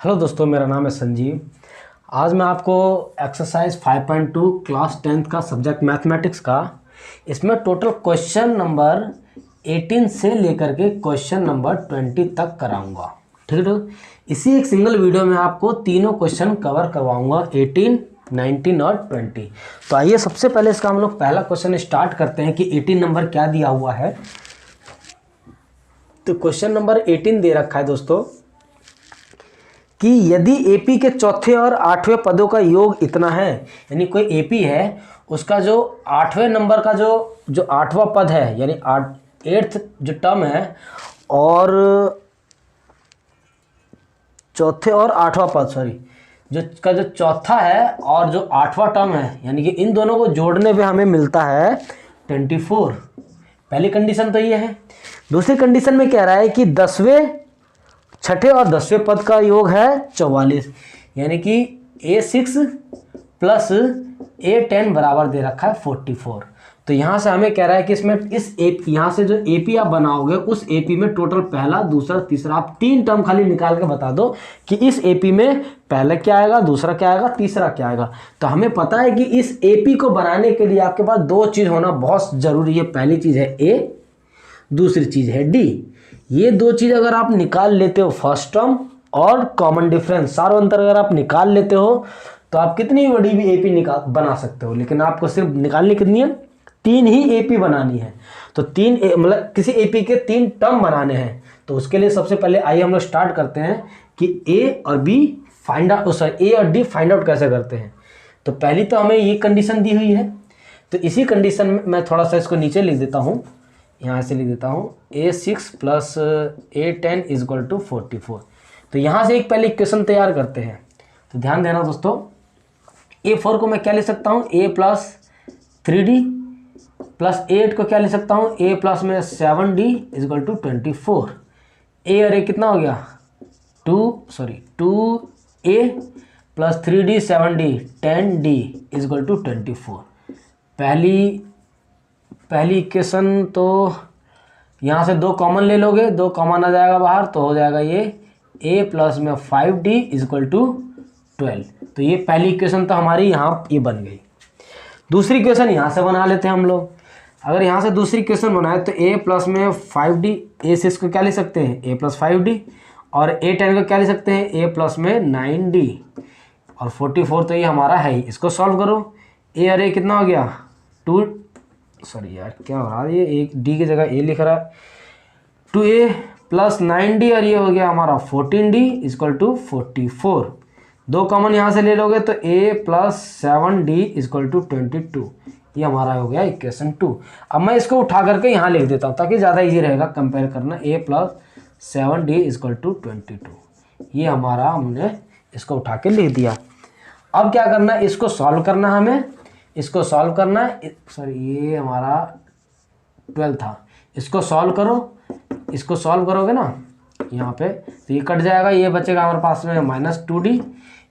Hello दोस्तों, मेरा नाम है संजीव। आज मैं आपको एक्सरसाइज 5.2 क्लास 10th का सब्जेक्ट मैथमेटिक्स का इसमें टोटल क्वेश्चन नंबर 18 से लेकर के क्वेश्चन नंबर 20 तक कराऊंगा। ठीक है, इसी एक सिंगल वीडियो में आपको तीनों क्वेश्चन कवर करवाऊंगा, 18, 19 और 20। तो आइए सबसे पहले इसका हम लोग पहला क्वेश्चन स्टार्ट करते हैं कि 18 नंबर क्या दिया हुआ है। तो क्वेश्चन नंबर 18 दे रखा है दोस्तों कि यदि एपी के चौथे और आठवें पदों का योग इतना है, यानी कोई एपी है, उसका जो आठवें नंबर का जो आठवां पद है, यानी एट्थ जो टर्म है, और चौथे और आठवां पद जो चौथा है और जो आठवां टर्म है, यानी कि इन दोनों को जोड़ने पे हमें मिलता है 24। पहली कंडीशन तो ये है। दूसरी कंडीशन में कह रहा है कि छठे और 10वें पद का योग है 44, यानी कि A6 प्लस A10 बराबर दे रखा है 44। तो यहाँ से हमें कह रहा है कि इसमें यहाँ से जो एपी आप बनाओगे, उस एपी में टोटल पहला, दूसरा, तीसरा, आप 3 टर्म खाली निकाल के बता दो कि इस एपी में पहला क्या आएगा, दूसरा क्या आएगा, तीसरा क्या आएगा। तो हमें पता है कि इस एपी को बनाने के लिए आपके पास 2 चीज़ होना बहुत ज़रूरी है। पहली चीज़ है A, दूसरी चीज़ है D। ये 2 चीज़ अगर आप निकाल लेते हो, फर्स्ट टर्म और कॉमन डिफरेंस, सार्वंतर अगर आप निकाल लेते हो, तो आप कितनी बड़ी भी एपी बना सकते हो। लेकिन आपको सिर्फ निकालनी कितनी है? 3 ही एपी बनानी है। तो मतलब किसी एपी के 3 टर्म बनाने हैं। तो उसके लिए सबसे पहले आइए हम लोग स्टार्ट करते हैं कि ए और डी फाइंड आउट कैसे करते हैं। तो पहली तो हमें ये कंडीशन दी हुई है, तो इसी कंडीशन में मैं थोड़ा सा इसको नीचे लिख देता हूँ। यहाँ से लिख देता हूँ A6 plus A10 is equal to 44। तो यहाँ से एक पहले इक्वेशन तैयार करते हैं। तो ध्यान देना दोस्तों, A4 को मैं क्या लिख सकता हूँ? A plus 3D plus A8 को क्या लिख सकता हूँ? A प्लस में 7D is equal to 24। A और A कितना हो गया? 2A plus 3D 7D 10D is equal to 24। पहली इक्वेशन तो यहाँ से 2 कॉमन ले लोगे, 2 कॉमन आ जाएगा बाहर, तो हो जाएगा ये A प्लस में 5D इज इक्वल टू 12। तो ये पहली इक्वेशन तो हमारी यहाँ ये बन गई। दूसरी इक्वेशन यहाँ से बना लेते हैं हम लोग। अगर यहाँ से दूसरी इक्वेशन बनाए तो A प्लस में 5D, A6 को क्या लिख सकते हैं? A प्लस 5D, और A10 को क्या लिख सकते हैं? A प्लस में 9D, और 44 तो ये हमारा है ही। इसको सॉल्व करो। A और A कितना हो गया? क्या हो रहा है? ये एक डी की जगह ए लिख रहा है। 2A प्लस 9D, और ये हो गया हमारा 14D इजक्वल टू 44। 2 कॉमन यहाँ से ले लोगे तो A plus 7D equal to 22। ये हमारा हो गया इक्वेशन 2। अब मैं इसको उठा करके यहाँ लिख देता हूँ ताकि ज़्यादा इजी रहेगा कंपेयर करना। A plus 7D equal to 22, ये हमारा, हमने इसको उठा के लिख दिया। अब क्या करना है? इसको सॉल्व करना है हमें। इसको सॉल्व करना है, ये हमारा 12 था। इसको सॉल्व करो। इसको सॉल्व करोगे ना यहाँ पे, तो ये कट जाएगा। ये बचेगा हमारे पास में -2D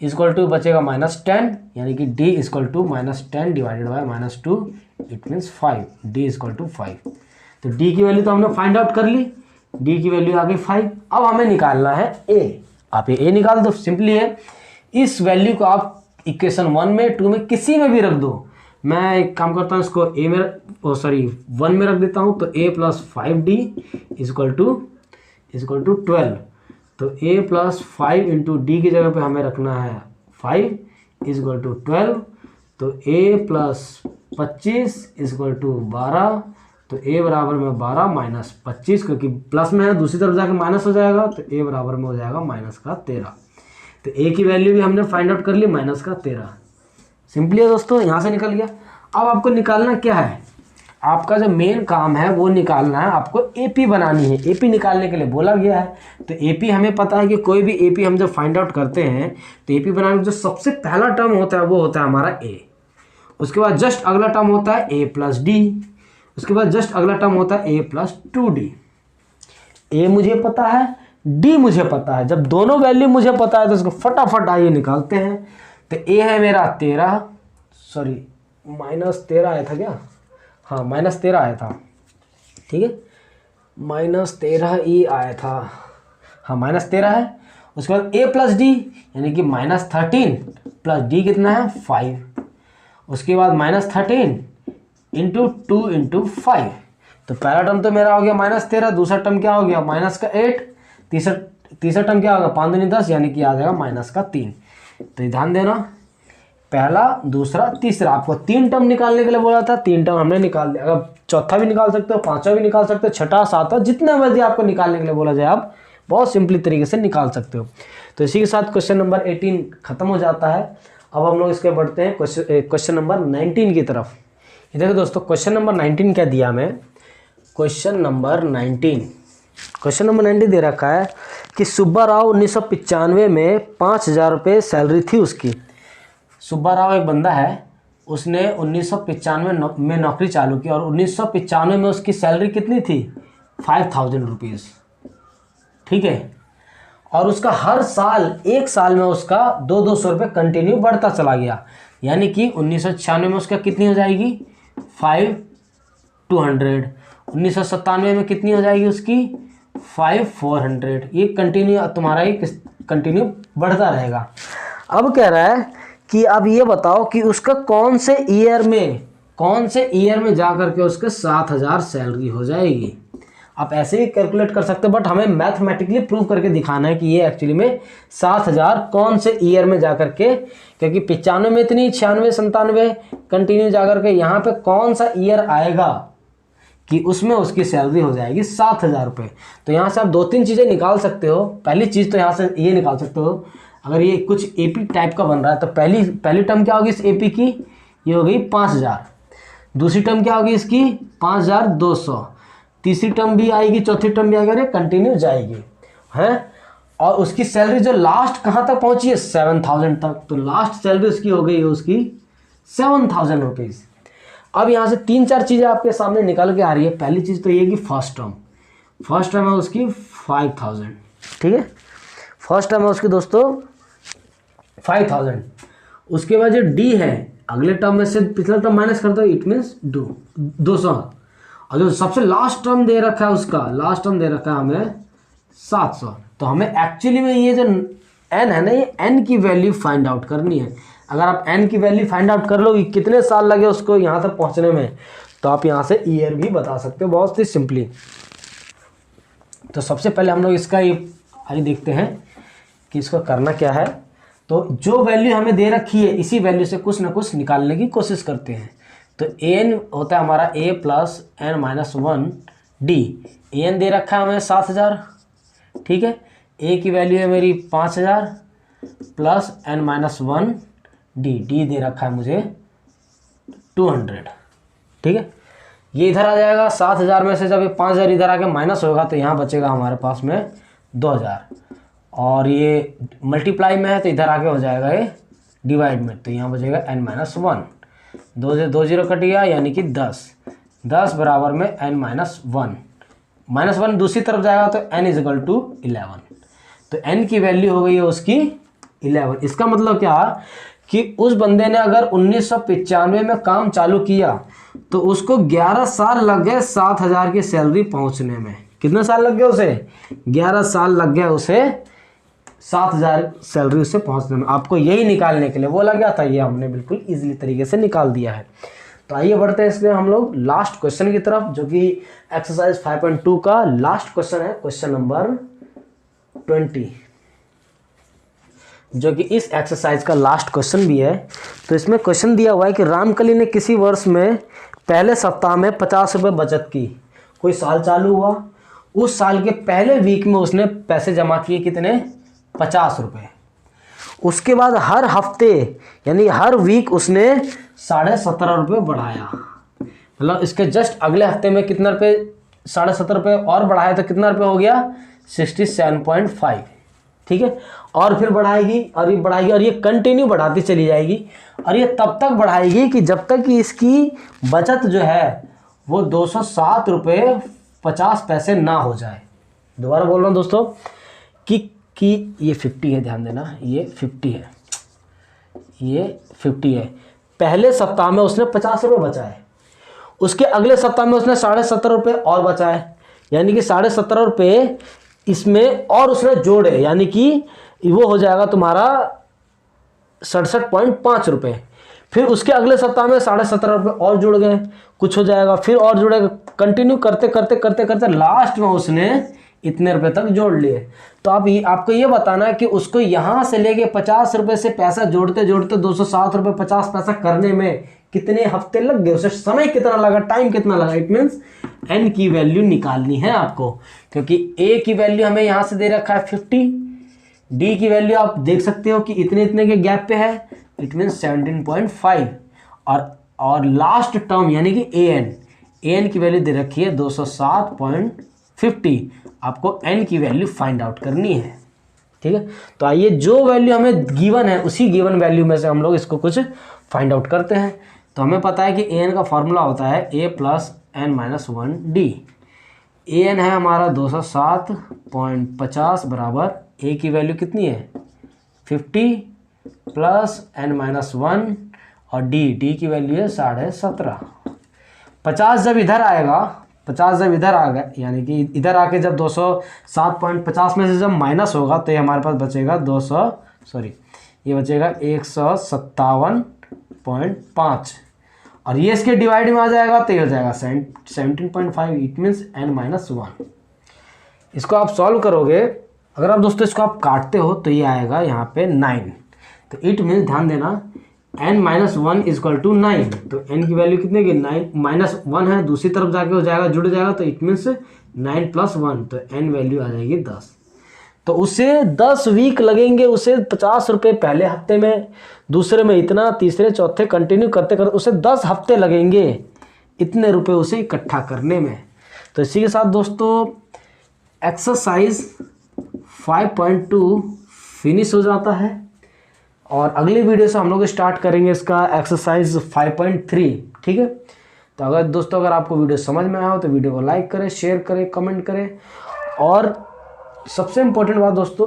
इजक्वल टू बचेगा -10, यानी कि D is equal to -10 divided by -2, it means 5। D is equal to 5। तो D की वैल्यू तो हमने फाइंड आउट कर ली। D की वैल्यू आ गई 5। अब हमें निकालना है A। आप ये A निकाल दो, सिंपली है। इस वैल्यू को आप इक्वेशन 1 में, 2 में, किसी में भी रख दो। मैं एक काम करता हूँ, इसको 1 में रख देता हूँ। तो A plus 5D equal to 12। तो A प्लस 5 इंटू डी की जगह पे हमें रखना है 5 इजक्वल टू 12। तो A प्लस 25 इजक्वल टू 12। तो A बराबर में 12 माइनस 25, क्योंकि प्लस में है, दूसरी तरफ जाके माइनस हो जाएगा। तो A बराबर में हो जाएगा -13। तो A की वैल्यू भी हमने फाइंड आउट कर ली, -13। सिंपली है दोस्तों, यहाँ से निकल गया। अब आपको निकालना क्या है? आपका जो मेन काम है वो निकालना है, आपको एपी बनानी है। एपी निकालने के लिए बोला गया है। तो एपी हमें पता है कि कोई भी एपी हम जब फाइंड आउट करते हैं, तो एपी बनाने में जो सबसे पहला टर्म होता है वो होता है हमारा ए। उसके बाद जस्ट अगला टर्म होता है ए प्लस डी। उसके बाद जस्ट अगला टर्म होता है ए प्लस 2D। ए मुझे पता है, डी मुझे पता है। जब दोनों वैल्यू मुझे पता है तो उसको फटाफट आइए निकालते हैं। तो ए है मेरा -13 आया था क्या? हाँ, -13 आया था। ठीक है, -13 ही आया था। हाँ, -13 है। उसके बाद a प्लस डी यानी कि -13 प्लस डी कितना है 5, उसके बाद -13 इंटू 2 इंटू 5, तो पहला टर्म तो मेरा हो गया -13, दूसरा टर्म क्या हो गया -8, तीसरा टर्म क्या होगा 5 दूनी 10 यानी कि आ जाएगा -3। तो ध्यान देना, पहला दूसरा तीसरा, आपको 3 टर्म निकालने के लिए बोला था, 3 टर्म हमने निकाल दिया। अगर चौथा भी निकाल सकते हो, पांचवा भी निकाल सकते हो, छठा सातवां जितना मर्जी आपको निकालने के लिए बोला जाए आप बहुत सिंपली तरीके से निकाल सकते हो। तो इसी के साथ क्वेश्चन नंबर 18 खत्म हो जाता है। अब हम लोग इसके बढ़ते हैं क्वेश्चन नंबर 19 की तरफ। ये देखो दोस्तों, क्वेश्चन नंबर 19 क्या दिया हमें, क्वेश्चन नंबर 19 दे रखा है कि सुब्बा राव 1995 में 5,000 रुपये सैलरी थी उसकी। सुब्बा राव एक बंदा है, उसने 1995 में नौकरी चालू की और 1995 में उसकी सैलरी कितनी थी 5,000 रुपीज़, ठीक है। और उसका हर साल, एक साल में उसका 200 रुपये कंटिन्यू बढ़ता चला गया, यानी कि 1996 में उसका कितनी हो जाएगी 5,200, 1997 में कितनी हो जाएगी उसकी 5,400। ये कंटिन्यू तुम्हारा ये कंटिन्यू बढ़ता रहेगा। अब कह रहा है कि अब ये बताओ कि उसका कौन से ईयर में जा करके उसके 7,000 सैलरी हो जाएगी। आप ऐसे ही कैलकुलेट कर सकते हो, बट हमें मैथमेटिकली प्रूव करके दिखाना है कि ये एक्चुअली में 7,000 कौन से ईयर में जा करके, क्योंकि 95 में इतनी, 96, 97 कंटिन्यू जा करके यहाँ पे कौन सा ईयर आएगा कि उसमें उसकी सैलरी हो जाएगी 7,000 रुपये। तो यहाँ से आप 2-3 चीज़ें निकाल सकते हो। पहली चीज़ तो यहाँ से ये निकाल सकते हो, अगर ये कुछ एपी टाइप का बन रहा है तो पहली टर्म क्या होगी इस एपी की, ये हो गई 5,000, दूसरी टर्म क्या होगी इसकी 5,200, तीसरी टर्म भी आएगी, चौथी टर्म भी आएगी, अरे कंटिन्यू जाएगी हैं। और उसकी सैलरी जो लास्ट कहाँ तक पहुँची है 7,000 तक, तो लास्ट सैलरी उसकी हो गई है उसकी 7,000 रुपीज़। अब यहाँ से 3-4 चीज़ें आपके सामने निकल के आ रही है। पहली चीज़ तो ये कि फर्स्ट टर्म है उसकी 5,000, ठीक है, फर्स्ट टर्म है उसकी दोस्तों 5,000। उसके बाद जो डी है, अगले टर्म में से पिछला टर्म माइनस कर दो, इट मीन्स 200। और जो सबसे लास्ट टर्म दे रखा है उसका, लास्ट टर्म दे रखा है हमें 700। तो हमें एक्चुअली में ये जो एन है ना, ये एन की वैल्यू फाइंड आउट करनी है। अगर आप एन की वैल्यू फाइंड आउट कर लो कि कितने साल लगे उसको यहाँ तक पहुँचने में, तो आप यहाँ से ईयर भी बता सकते हो बहुत ही सिंपली। तो सबसे पहले हम लोग इसका ये आइए देखते हैं कि इसको करना क्या है। तो जो वैल्यू हमें दे रखी है इसी वैल्यू से कुछ ना कुछ निकालने की कोशिश करते हैं। तो एन होता है हमारा a plus n minus 1 d. N दे रखा है हमें 7,000, ठीक है, a की वैल्यू है मेरी 5,000 प्लस n माइनस 1 डी दे रखा है मुझे 200, ठीक है। ये इधर आ जाएगा 7,000 में से, जब ये 5,000 इधर आके माइनस होगा तो यहाँ बचेगा हमारे पास में 2,000, और ये मल्टीप्लाई में है तो इधर आके हो जाएगा ये डिवाइड में, तो यहाँ बचेगा n माइनस 1, 2 से 2 0 कट गया यानी कि 10 बराबर में n माइनस 1, -1 दूसरी तरफ जाएगा तो n इज इक्वल टू 11। तो n की वैल्यू हो गई है उसकी 11। इसका मतलब क्या कि उस बंदे ने अगर 1995 में काम चालू किया तो उसको 11 साल लग गए 7,000 की सैलरी पहुंचने में। कितने साल लग गए उसे? 11 साल लग गए उसे 7,000 सैलरी उससे पहुंचने में। आपको यही निकालने के लिए बोला गया था, ये हमने बिल्कुल इजीली तरीके से निकाल दिया है। तो आइए बढ़ते हैं इसमें हम लोग लास्ट क्वेश्चन की तरफ, जो कि एक्सरसाइज 5.2 का लास्ट क्वेश्चन है, क्वेश्चन नंबर 20, जो कि इस एक्सरसाइज का लास्ट क्वेश्चन भी है। तो इसमें क्वेश्चन दिया हुआ है कि रामकली ने किसी वर्ष में पहले सप्ताह में 50 रुपये बचत की। कोई साल चालू हुआ, उस साल के पहले वीक में उसने पैसे जमा किए, कितने? 50 रुपये। उसके बाद हर हफ्ते यानी हर वीक उसने 17.5 रुपये बढ़ाया। मतलब इसके जस्ट अगले हफ्ते में कितना रुपये? 17.5 रुपये और बढ़ाया तो कितना रुपये हो गया? 67.5, ठीक है। और फिर बढ़ाएगी और ये बढ़ाएगी और ये कंटिन्यू बढ़ाती चली जाएगी, और ये तब तक बढ़ाएगी कि जब तक कि इसकी बचत जो है वो 207 रुपये 50 पैसे ना हो जाए। दोबारा बोल रहा हूँ दोस्तों कि ये 50 है, ध्यान देना, ये 50 है, ये 50 है। पहले सप्ताह में उसने 50 रुपये बचाए, उसके अगले सप्ताह में उसने 17.5 रुपये और बचाए, यानी कि 17.5 रुपये इसमें और उसने जोड़े, यानी कि वो हो जाएगा तुम्हारा 67.5 रुपये। फिर उसके अगले सप्ताह में 17.5 रुपये और जुड़ गए, कुछ हो जाएगा, फिर और जुड़ेगा, कंटिन्यू करते करते करते करते लास्ट में उसने इतने रुपए तक जोड़ लिए। तो आपको ये बताना है कि उसको यहाँ से लेके 50 रुपये से पैसा जोड़ते जोड़ते 207 रुपये 50 पैसा करने में कितने हफ्ते लग गए, उसे समय कितना लगा, टाइम कितना लगा। इट मीन्स एन की वैल्यू निकालनी है आपको, क्योंकि ए की वैल्यू हमें यहाँ से दे रखा है 50, डी की वैल्यू आप देख सकते हो कि इतने इतने के गैप पे है, इट मीन्स 17.5, और लास्ट टर्म यानी कि ए एन की वैल्यू दे रखी है 207.50। आपको एन की वैल्यू फाइंड आउट करनी है, ठीक है। तो आइए जो वैल्यू हमें गिवन है उसी गिवन वैल्यू में से हम लोग इसको कुछ फाइंड आउट करते हैं। तो हमें पता है कि ए एन का फॉर्मूला होता है a plus n minus 1d। A n है हमारा 207.50 बराबर ए की वैल्यू कितनी है 50 प्लस एन माइनस 1 और डी की वैल्यू है 17.5। 50 जब इधर आएगा, 50 जब इधर आ गया, यानी कि इधर आके जब 207.50 में से जब माइनस होगा तो ये हमारे पास बचेगा 157.5, और ये इसके डिवाइड में आ जाएगा तो ये हो जाएगा 17.5। It means n minus 1। इसको आप सॉल्व करोगे, अगर आप दोस्तों इसको आप काटते हो तो ये आएगा यहाँ पे 9। तो इट मीन्स ध्यान देना n माइनस 1 इजक्वल टू 9। तो n की वैल्यू कितने की 9 माइनस 1 है, दूसरी तरफ जाके हो जाएगा, जुड़ जाएगा, तो इट मीन्स 9 प्लस 1, तो n वैल्यू आ जाएगी 10। तो उसे 10 वीक लगेंगे, उसे 50 रुपये पहले हफ्ते में, दूसरे में इतना, तीसरे चौथे कंटिन्यू करते करते उसे 10 हफ्ते लगेंगे इतने रुपए उसे इकट्ठा करने में। तो इसी के साथ दोस्तों एक्सरसाइज 5.2 फिनिश हो जाता है, और अगली वीडियो से हम लोग स्टार्ट करेंगे इसका एक्सरसाइज 5.3, ठीक है। तो अगर आपको वीडियो समझ में आया हो तो वीडियो को लाइक करें, शेयर करें, कमेंट करें, और सबसे इम्पोर्टेंट बात दोस्तों,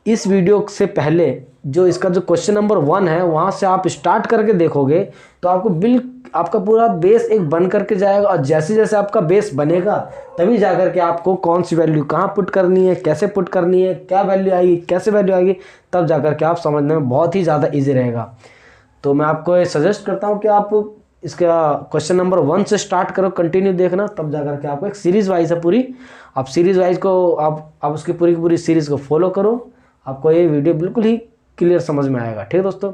इस वीडियो से पहले जो इसका जो क्वेश्चन नंबर 1 है वहाँ से आप स्टार्ट करके देखोगे तो आपका पूरा बेस एक बन करके जाएगा, और जैसे जैसे आपका बेस बनेगा तभी जाकर के आपको कौन सी वैल्यू कहाँ पुट करनी है, कैसे पुट करनी है, क्या वैल्यू आएगी, कैसे वैल्यू आएगी, तब जाकर के आप समझने में बहुत ही ज़्यादा ईजी रहेगा। तो मैं आपको ये सजेस्ट करता हूँ कि आप इसका क्वेश्चन नंबर 1 से स्टार्ट करो, कंटिन्यू देखना, तब जाकर के आपको एक सीरीज़ वाइज है पूरी, आप सीरीज़ वाइज को आप उसकी पूरी की पूरी सीरीज़ को फॉलो करो, आपको ये वीडियो बिल्कुल ही क्लियर समझ में आएगा, ठीक है दोस्तों।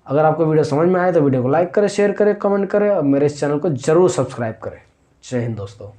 अगर आपको वीडियो समझ में आए तो वीडियो को लाइक करें, शेयर करें, कमेंट करें, और मेरे इस चैनल को जरूर सब्सक्राइब करें। जय हिंद दोस्तों।